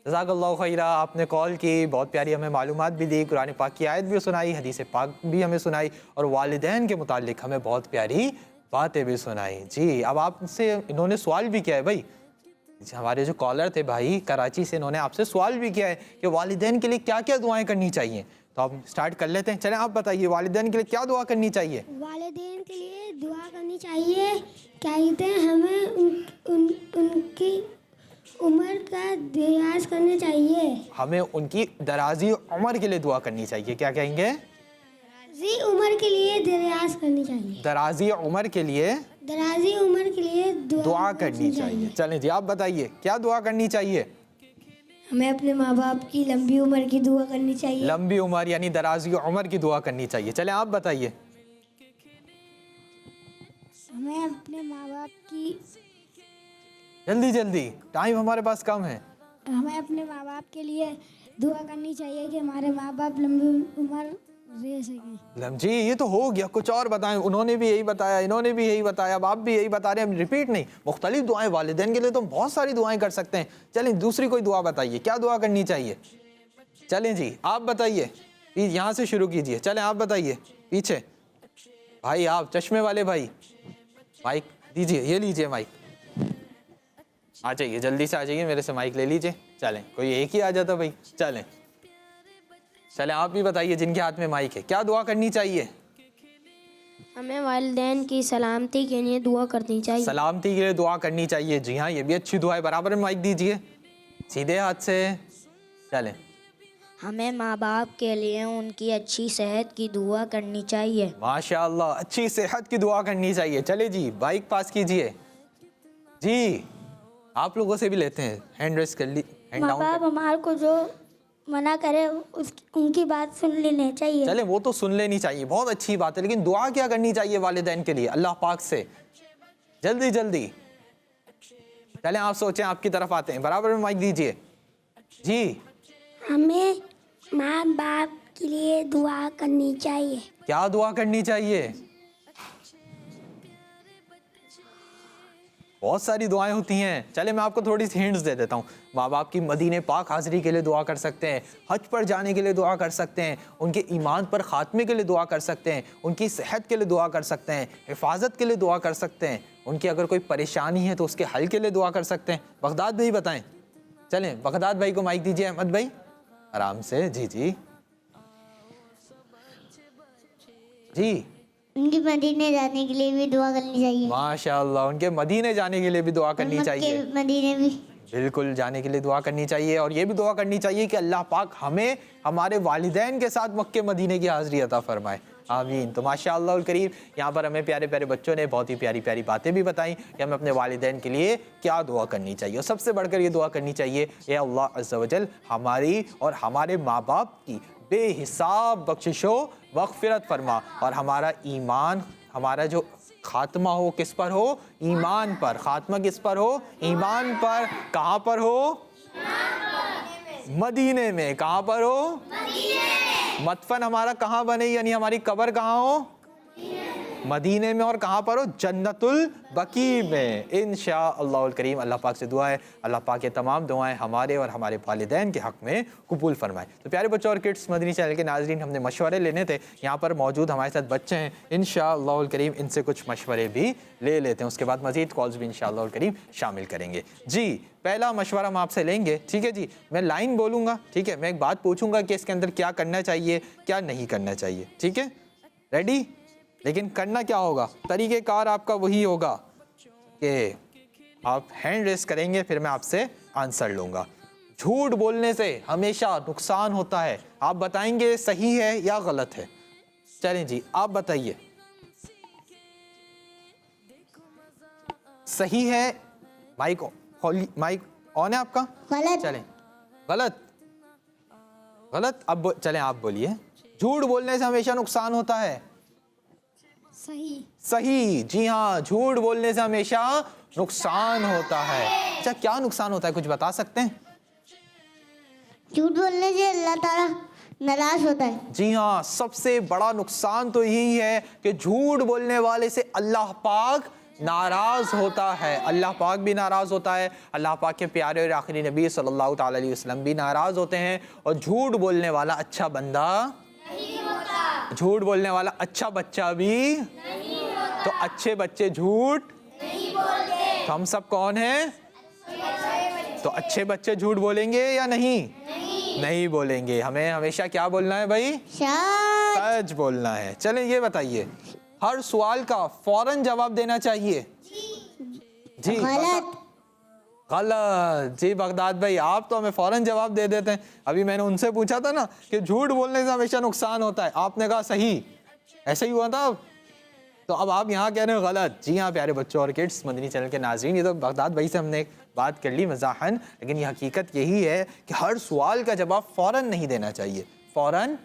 जज़ाकल्लाहु खैरा। आपने कॉल की, बहुत प्यारी हमें मालूमात भी दी, कुरान पाक की आयत भी सुनाई, हदीस पाक भी हमें सुनाई और वालिदैन के मुतालिक हमें बहुत प्यारी बातें भी सुनाई। जी, अब आपसे इन्होंने सवाल भी किया है भाई, हमारे जो कॉलर थे भाई कराची से, इन्होंने आपसे सवाल भी किया है कि वालिदैन के लिए क्या क्या दुआएं करनी चाहिए। तो आप स्टार्ट कर लेते हैं। चलें, आप बताइए वालिदैन के लिए क्या दुआ करनी चाहिए। वालिदैन के लिए दुआ करनी चाहिए, क्या कहते हैं, हमें उनकी उम्र का दराज करना चाहिए। हमें उनकी दराजी उम्र के लिए दुआ करनी चाहिए। क्या कहेंगे? दराजी उम्र के लिए दराज करनी चाहिए। दराजी उम्र के लिए दराजी उम्र के लिए दुआ करनी चाहिए। चलें जी, आप बताइए क्या दुआ करनी चाहिए। हमें अपने माँ बाप की लंबी उम्र की दुआ करनी चाहिए। लंबी उम्र यानी दराजी उम्र की दुआ करनी चाहिए। चलें, आप बताइए। हमें अपने माँ बाप की जल्दी जल्दी, टाइम हमारे पास कम है। हमें अपने माँ बाप के लिए दुआ करनी चाहिए कि हमारे माँ बाप लंबी उम्र रह सकें। जी, ये तो हो गया, कुछ और बताएं। उन्होंने भी यही बताया, इन्होंने भी यही बताया, अब आप भी यही बता रहे हैं। हम रिपीट नहीं, मुख्तलिफ दुआएं वालिदैन के लिए तो बहुत सारी दुआएं कर सकते हैं। चलें, दूसरी कोई दुआ बताइए, क्या दुआ करनी चाहिए। चलें जी, आप बताइए, यहाँ से शुरू कीजिए। चलें, आप बताइए। पीछे भाई, आप चश्मे वाले भाई, माइक दीजिए, ये लीजिए माइक, आ जाइए, जल्दी से आ जाइए, मेरे से माइक ले लीजिए। चलें, कोई एक ही आ जाता भाई। चलें, आप भी बताइए जिनके हाथ में माइक है, क्या दुआ करनी चाहिए। हमें वालिदैन की सलामती के लिए दुआ करनी चाहिए। सलामती के लिए दुआ करनी चाहिए। जी हाँ, ये भी अच्छी दुआ है। बराबर में माइक दीजिए, सीधे हाथ से। चलें, हमें माँ बाप के लिए उनकी अच्छी सेहत की दुआ करनी चाहिए। माशाअल्लाह, अच्छी सेहत की दुआ करनी चाहिए। चले जी, बाइक पास कीजिए। जी, आप लोगों से भी लेते हैं, हैंड रेस कर ली, हैंड माँ बाप डाउन। हमारे को जो मना करे उनकी बात सुन लेनी चाहिए। चले, वो तो सुन लेनी चाहिए, बहुत अच्छी बात है, लेकिन दुआ क्या करनी चाहिए वालिदैन के लिए अल्लाह पाक से। जल्दी जल्दी, चले आप सोचें, आपकी तरफ आते हैं। बराबर में माइक दीजिए। जी, हमें माँ बाप के लिए दुआ करनी चाहिए। क्या दुआ करनी चाहिए। बहुत सारी दुआएं होती हैं। चले, मैं आपको थोड़ी सी हिंट्स दे देता हूँ। माँ बाप की मदीने पाक हाज़िरी के लिए दुआ कर सकते हैं, हज पर जाने के लिए दुआ कर सकते हैं, उनके ईमान पर ख़ात्मे के लिए दुआ कर सकते हैं, उनकी सेहत के लिए दुआ कर सकते हैं, हिफाजत के लिए दुआ कर सकते हैं, उनकी अगर कोई परेशानी है तो उसके हल के लिए दुआ कर सकते हैं। बगदाद भाई बताएं। चलें, बगदाद भाई को माइक दीजिए। अहमद भाई, आराम से। जी जी जी, उनकी मदीने जाने के लिए भी दुआ करनी चाहिए। माशाअल्लाह, उनके मदीने जाने के लिए भी दुआ करनी मक्के चाहिए। मदीने भी बिल्कुल जाने के लिए दुआ करनी चाहिए। और ये भी दुआ करनी चाहिए कि अल्लाह पाक हमें हमारे वालिदैन के साथ मक्के मदीने की हाज़िरी अता फरमाए। आमीन। तो माशाअल्लाह करीम, यहाँ पर हमें प्यारे प्यारे बच्चों ने बहुत ही प्यारी प्यारी बातें भी बताई कि हमें अपने वालिदैन के लिए क्या दुआ करनी चाहिए। और सबसे बढ़कर ये दुआ करनी चाहिए, या अल्लाह अज़्ज़ व जल हमारी और हमारे माँ बाप की बेहिसाब बख्शिशो मग़फ़िरत फरमा, और हमारा ईमान, हमारा जो खात्मा हो किस पर हो, ईमान पर। खात्मा किस पर हो, ईमान पर। कहाँ पर हो, मदीने में। कहाँ पर हो, मदफन हमारा कहाँ बने, यानी हमारी कब्र कहाँ हो, मदीने में। और कहाँ पर हो, जन्नतुल बकी में। इंशाअल्लाह करीम अल्लाह पाक से दुआ है अल्लाह पाक के तमाम दुआएं हमारे और हमारे वालिदैन के हक़ में कबूल फरमाए। तो प्यारे बच्चों और किड्स मदनी चैनल के नाज़रीन, हमने मशवरे लेने थे। यहाँ पर मौजूद हमारे साथ बच्चे हैं, इंशाअल्लाह करीम इनसे कुछ मशवरे भी ले लेते हैं। उसके बाद मज़ीद कॉल्स भी इंशाअल्लाह करीम शामिल करेंगे। जी, पहला मशवरा हम आपसे लेंगे, ठीक है जी। मैं लाइन बोलूँगा, ठीक है, मैं एक बात पूछूंगा कि इसके अंदर क्या करना चाहिए, क्या नहीं करना चाहिए, ठीक है। रेडी? लेकिन करना क्या होगा, तरीक़ेकार आपका वही होगा कि आप हैंड रेस करेंगे, फिर मैं आपसे आंसर लूँगा। झूठ बोलने से हमेशा नुकसान होता है। आप बताएंगे सही है या गलत है। चलें जी, आप बताइए। सही है, माइक ऑन है आपका? गलत। चलें, गलत। गलत। अब चलें आप बोलिए। झूठ बोलने से हमेशा नुकसान होता है। सही। सही, जी हाँ, झूठ बोलने से हमेशा नुकसान होता है। अच्छा, क्या नुकसान होता है, कुछ बता सकते हैं? झूठ बोलने से अल्लाह ताला नाराज होता है। जी हाँ, सबसे बड़ा नुकसान तो यही है कि झूठ बोलने वाले से अल्लाह पाक नाराज होता है। अल्लाह पाक भी नाराज होता है, अल्लाह पाक के प्यारे और आखिरी नबी सल्लल्लाहु ताला अलैहि वसल्लम भी नाराज होते हैं। और झूठ बोलने वाला अच्छा बंदा नहीं होता, झूठ बोलने वाला अच्छा बच्चा भी नहीं होता। तो अच्छे बच्चे झूठ नहीं बोलते। तो हम सब कौन हैं? तो अच्छे बच्चे झूठ बोलेंगे या नहीं? नहीं बोलेंगे। हमें हमेशा क्या बोलना है भाई? सच बोलना है। चलें ये बताइए, हर सवाल का फौरन जवाब देना चाहिए? जी गलत। गलत। जी बगदाद भाई, आप तो हमें फौरन जवाब दे देते हैं। अभी मैंने उनसे पूछा था ना कि झूठ बोलने से हमेशा नुकसान होता है, आपने कहा सही, ऐसे ही हुआ था। तो अब आप यहाँ कह रहे हो गलत। जी हाँ प्यारे बच्चों और किड्स, मदनी चैनल के नाज़रीन, ये तो बगदाद भाई से हमने एक बात कर ली मज़ाहन, लेकिन ये हकीकत यही है कि हर सवाल का जवाब फ़ौरन नहीं देना चाहिए। फ़ौरन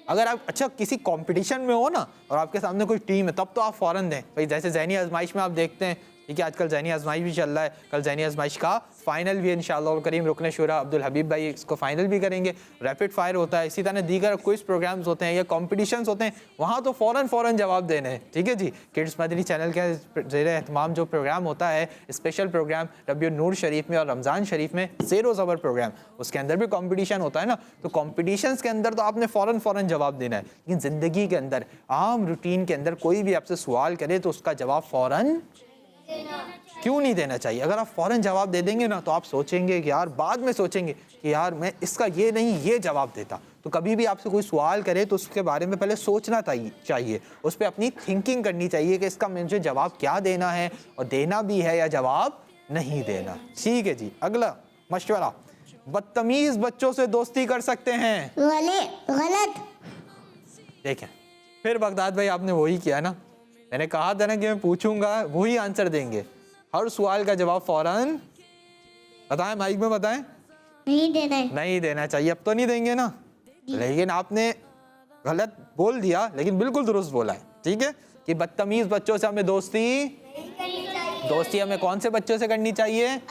अगर आप अच्छा किसी कंपटीशन में हो ना और आपके सामने कोई टीम है, तब तो आप फ़ौरन दें भाई। जैसे ज़हनी आजमाइश में आप देखते हैं, ठीक है, आजकल ज़हनी आजमाइश भी चल रहा है, कल ज़हनी आजमाइश का फ़ाइनल भी है इंशाअल्लाह करीम। रुकन शुरा अब्दुल हबीब भाई इसको फ़ाइनल भी करेंगे। रैपिड फायर होता है, इसी तरह दीगर क्विज़ प्रोग्राम्स होते हैं या कॉम्पिटिशन्स होते हैं, वहाँ तो फ़ौरन जवाब देने हैं। ठीक है जी, किड्स मदनी चैनल के ज़ेर एहतमाम जो प्रोग्राम होता है, स्पेशल प्रोग्राम रबियुन नूर शरीफ में और रमज़ान शरीफ में ज़ेरो ज़बर प्रोग्राम, उसके अंदर भी कॉम्पिटिशन होता है ना। तो कॉम्पिटिशन्स के अंदर तो आपने फ़ौरन जवाब देना है, लेकिन ज़िंदगी के अंदर आम रूटीन के अंदर कोई भी आपसे सवाल करे तो उसका जवाब फ़ौरन क्यों नहीं देना चाहिए। अगर आप फ़ौरन जवाब दे देंगे ना तो आप सोचेंगे कि यार, बाद में सोचेंगे कि यार मैं इसका ये नहीं ये जवाब देता। तो कभी भी आपसे कोई सवाल करे तो उसके बारे में पहले सोचना चाहिए, उस पर अपनी थिंकिंग करनी चाहिए कि इसका मुझे जवाब क्या देना है और देना भी है या जवाब नहीं देना। ठीक है जी, अगला मशवरा, बदतमीज़ बच्चों से दोस्ती कर सकते हैं? गलत। देखें, फिर बगदाद भाई आपने वही किया ना, मैंने कहा था ना कि मैं पूछूंगा वही आंसर देंगे। हर सवाल का जवाब फौरन बताएं, माइक में बताएं। नहीं देना है। नहीं देना चाहिए। अब तो नहीं देंगे ना, लेकिन आपने गलत बोल दिया, लेकिन बिल्कुल दुरुस्त बोला है। ठीक है कि बदतमीज बच्चों से हमें दोस्ती हमें कौन से बच्चों से करनी चाहिए?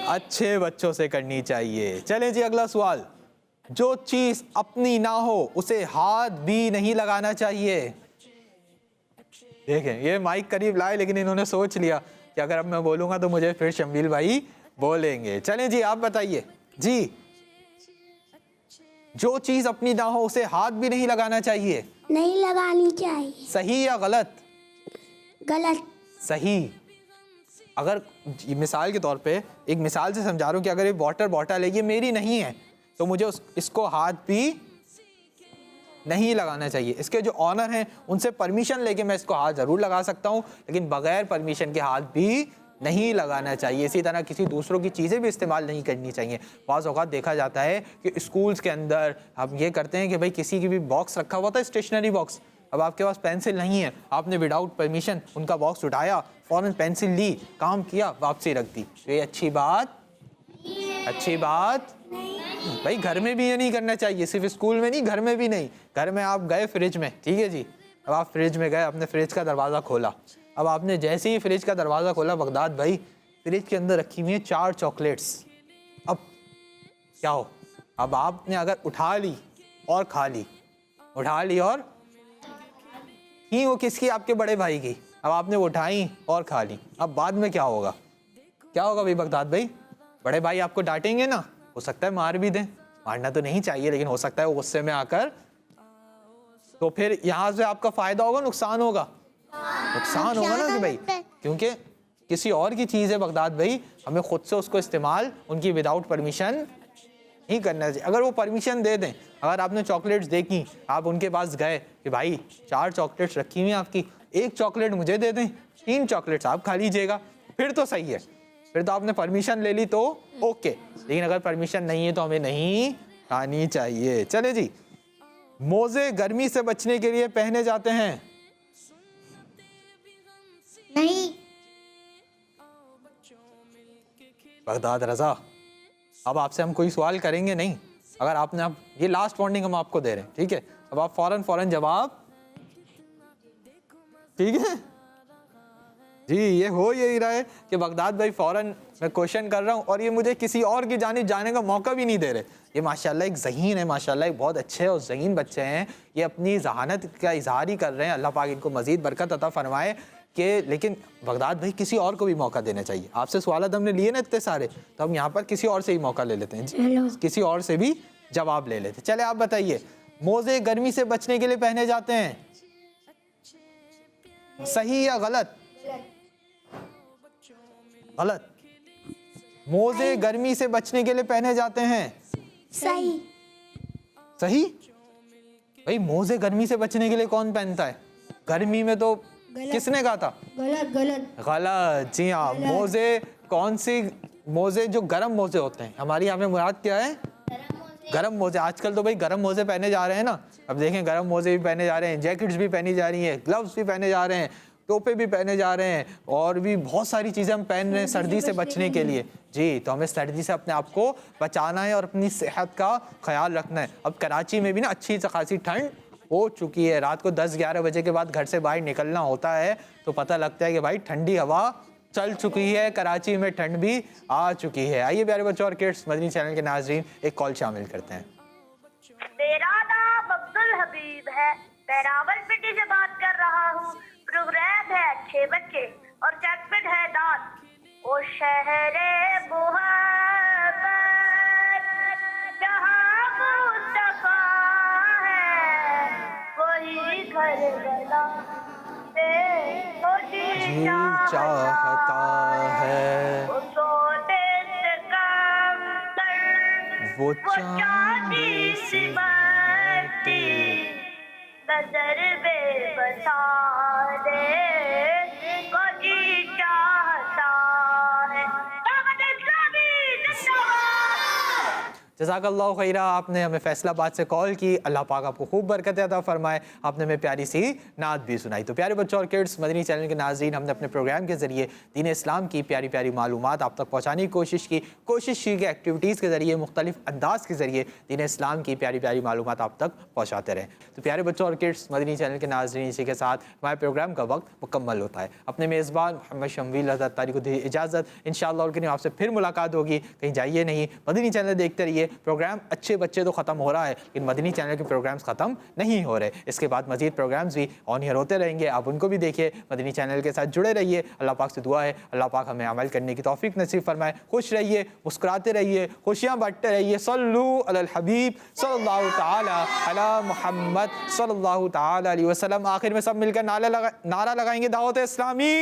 अच्छे बच्चों से करनी चाहिए। चलें जी, अगला सवाल, जो चीज अपनी ना हो उसे हाथ भी नहीं लगाना चाहिए। देखें, ये माइक करीब लाए, लेकिन इन्होंने सोच लिया कि अगर अब मैं बोलूंगा तो मुझे फिर शम्बिल भाई बोलेंगे। चलें जी, आप बताइए जी, जो चीज अपनी ना हो उसे हाथ भी नहीं लगाना चाहिए? नहीं लगानी चाहिए। सही या गलत? गलत। सही। अगर मिसाल के तौर पे एक मिसाल से समझा रहा हूँ कि अगर ये वाटर बॉटल है, ये मेरी नहीं है, तो मुझे इसको हाथ भी नहीं लगाना चाहिए। इसके जो ऑनर हैं उनसे परमिशन लेके मैं इसको हाथ ज़रूर लगा सकता हूँ, लेकिन बगैर परमिशन के हाथ भी नहीं लगाना चाहिए। इसी तरह किसी दूसरों की चीज़ें भी इस्तेमाल नहीं करनी चाहिए। बाज़ औक़ात देखा जाता है कि स्कूल्स के अंदर हम ये करते हैं कि भाई किसी की भी बॉक्स रखा हुआ था, स्टेशनरी बॉक्स, अब आपके पास पेंसिल नहीं है, आपने विदाउट परमिशन उनका बॉक्स उठाया, फ़ौरन पेंसिल ली, काम किया, वापसी रख दी। तो ये अच्छी बात भाई घर में भी ये नहीं करना चाहिए, सिर्फ स्कूल में नहीं, घर में भी नहीं। घर में आप गए फ्रिज में, ठीक है जी, अब आप फ्रिज में गए, आपने फ्रिज का दरवाज़ा खोला, अब आपने जैसे ही फ्रिज का दरवाज़ा खोला बगदाद भाई, फ्रिज के अंदर रखी हुई है 4 चॉकलेट्स। अब क्या हो, अब आपने अगर उठा ली और खा ली, उठा ली और ही वो किसकी? आपके बड़े भाई की। अब आपने उठाई और खा ली, अब बाद में क्या होगा? क्या होगा भाई बगदाद भाई? बड़े भाई आपको डांटेंगे ना, हो सकता है मार भी दें, मारना तो नहीं चाहिए, लेकिन हो सकता है वो गुस्से में आकर, तो फिर यहाँ से आपका फायदा होगा नुकसान होगा? नुकसान होगा ना कि भाई, क्योंकि किसी और की चीज़ है बगदाद भाई, हमें खुद से उसको इस्तेमाल उनकी विदाउट परमिशन नहीं करना चाहिए। अगर वो परमिशन दे दें, अगर आपने चॉकलेट्स देखी, आप उनके पास गए कि भाई 4 चॉकलेट्स रखी हुई हैं आपकी, 1 चॉकलेट मुझे दे दें, 3 चॉकलेट्स आप खा लीजिएगा, फिर तो सही है, फिर तो आपने परमिशन ले ली तो ओके। लेकिन अगर परमिशन नहीं है तो हमें नहीं खानी चाहिए। चले जी, मोजे गर्मी से बचने के लिए पहने जाते हैं। नहीं। बगदाद रजा, अब आपसे हम कोई सवाल करेंगे नहीं। अगर आपने, अब ये लास्ट वार्निंग हम आपको दे रहे हैं, ठीक है? अब आप फौरन जवाब, ठीक है जी। ये हो यही रहा है कि बगदाद भाई फौरन मैं क्वेश्चन कर रहा हूँ और ये मुझे किसी और की जानिब जाने का मौका भी नहीं दे रहे। ये माशाल्लाह एक ज़हीन है, माशाल्लाह एक बहुत अच्छे और ज़हीन बच्चे हैं। ये अपनी जहानत का इजहार ही कर रहे हैं। अल्लाह पाक इनको मज़ीद बरकत अता फरमाए कि, लेकिन बगदाद भाई किसी और को भी मौका देना चाहिए। आपसे सवाल हमने लिए ना इतने सारे, तो हम यहाँ पर किसी और से ही मौका ले लेते हैं, किसी और से भी जवाब ले लेते। चले आप बताइए, मोजे गर्मी से बचने के लिए पहने जाते हैं, सही या गलत? गलत। मोजे गर्मी से बचने के लिए पहने जाते हैं, सही। सही। भाई मोजे गर्मी से बचने के लिए कौन पहनता है? गर्मी में तो किसने कहा था? गलत गलत गलत। जी हाँ, मोजे कौन सी? मोजे जो गर्म मोजे होते हैं, हमारी यहाँ पे मुराद क्या है? गरम मोजे। आजकल तो भाई गरम मोजे पहने जा रहे हैं ना, अब देखें गरम मोजे भी पहने जा रहे हैं, जैकेट्स भी पहनी जा रही हैं, ग्लव्स भी पहने जा रहे हैं, टोपे भी पहने जा रहे हैं, और भी बहुत सारी चीज़ें हम पहन रहे हैं सर्दी से बचने के लिए। जी, तो हमें सर्दी से अपने आप को बचाना है और अपनी सेहत का ख्याल रखना है। अब कराची में भी ना अच्छी खासी ठंड हो चुकी है। रात को 10-11 बजे के बाद घर से बाहर निकलना होता है तो पता लगता है कि भाई ठंडी हवा चल चुकी है, कराची में ठंड भी आ चुकी है। आइए प्यारे बच्चों और किड्स, मदनी चैनल के नाजरीन, एक कॉल शामिल करते हैं। मेरा नाम अब्दुल हबीब है, मैं रावलपिंडी से बात कर रहा हूँ। प्रोग्राम है अच्छे बच्चे और सेगमेंट है दाद। ओ शहरे मोहब्बत जहाँ मुस्तफा है, वही घर बना जी चाहता है वो सोने से काम कर, वो चांदी सी मट्टी नजर में बसा दे, को जी चाहता है। जज़ाकल्लाहु खैरा, आपने हमें फैसलाबाद से कॉल की। अल्लाह पाक आपको खूब बरकत अता फरमाए। आपने हमें प्यारी सी नात भी सुनाई। तो प्यारे बच्चों और किड्स, मदनी चैनल के नाज़रीन, हमने अपने प्रोग्राम के ज़रिए दीन इस्लाम की प्यारी प्यारी मालूमात आप तक पहुँचाने की कोशिश की कि एक्टिविटीज़ के ज़रिए, मुख्तलिफ अंदाज़ के ज़रिए दीन इस्लाम की प्यारी प्यारी मालूमात आप तक पहुँचाते रहें। तो प्यारे बच्चों और किड्स, मदनी चैनल के नाज़रीन, इसी के साथ हमारे प्रोग्राम का वक्त मुकम्मल होता है। अपने मेज़बान मोहम्मद शम्वील अतारी को दी इजाज़त। इंशाअल्लाह आपसे फिर मुलाकात होगी। कहीं जाइए नहीं, मदनी चैनल देखते रहिए। प्रोग्राम अच्छे बच्चे तो ख़त्म हो रहा है, लेकिन मदनी चैनल के प्रोग्राम्स ख़त्म नहीं हो रहे। इसके बाद मज़ीद प्रोग्राम्स भी ऑन ईयर होते रहेंगे, आप उनको भी देखिए। मदनी चैनल के साथ जुड़े रहिए। अल्लाह पाक से दुआ है अल्लाह पाक हमें अमल करने की तौफीक नसीब फरमाए। खुश रहिए, मुस्कुराते रहिए, खुशियाँ बांटते रहिए। सल्लु अलल हबीब सल्लल्लाहु ताला अला मुहम्मद सल्लल्लाहु ताला अलैहि वसल्लम। आखिर में सब मिलकर नारा लगाएंगे, दावत इस्लामी।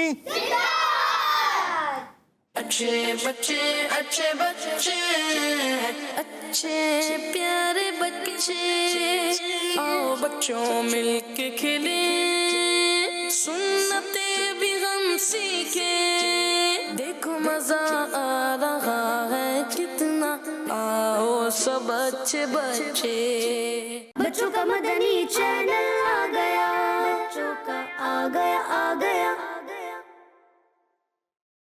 अच्छे बच्चे अच्छे बच्चे अच्छे प्यारे बच्चे, आओ बच्चों मिलके खेले, सुन्नते भी हम सीखे, देखो मजा आ रहा है कितना, आओ सब अच्छे बच्चे। बच्चों का मदनी चैनल।